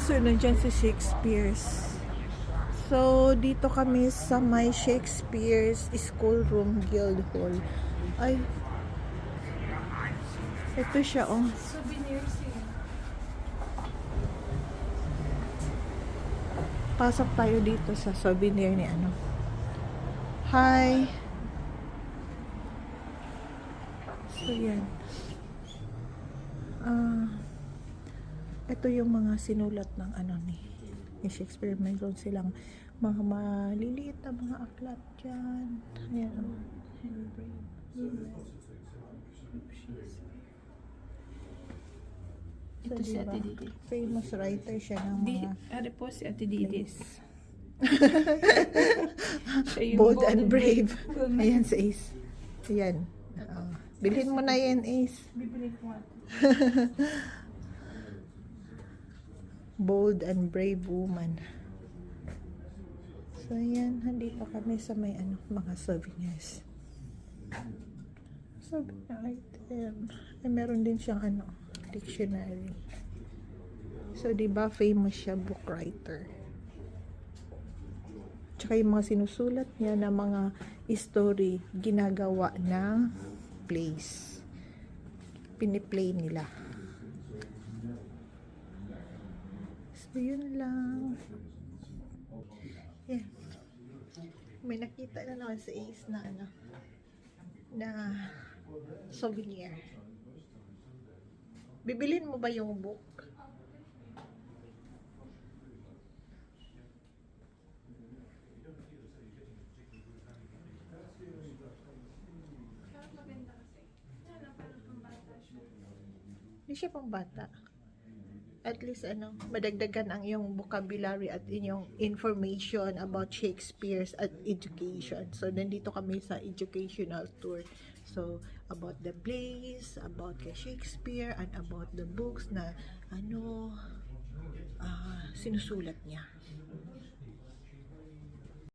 So, nandyan si Shakespeare's. So, dito kami sa may Shakespeare's Schoolroom Guildhall. Ay, ito siya, oh. Souvenirs yun. Pasok tayo dito sa souvenir ni ano. Hi! So, yan. Ito yung mga sinulat ng ano ni Shakespeare. Mayroon silang mga maliliit na mga aklat dyan. Ayan. So, Ito si diba, Ate Didi. famous writer siya ng mga Ano po si Ate Didi. plays. Siya yung Bold and brave. Ayan. Ayan si Ace. Ayan. Bilhin mo na yan, Ace. Bibili ko nga. Bold and brave woman. So, ayan. Handito kami sa may ano, mga souvenirs. Souvenir item. Ay, meron din siyang ano, dictionary. So, diba, famous siya book writer. Tsaka yung mga sinusulat niya na mga story, ginagawa ng plays. Piniplay nila. So, yun lang. Yeah. May nakita na naman si Ace na ano, na souvenir. Bibilin mo ba yung book? Hindi siya pang bata. At least ano, madagdagan ang iyong vocabulary at inyong information about Shakespeare's at education. So, nandito kami sa educational tour. So, about the plays, about kay Shakespeare, and about the books na ano, sinusulat niya.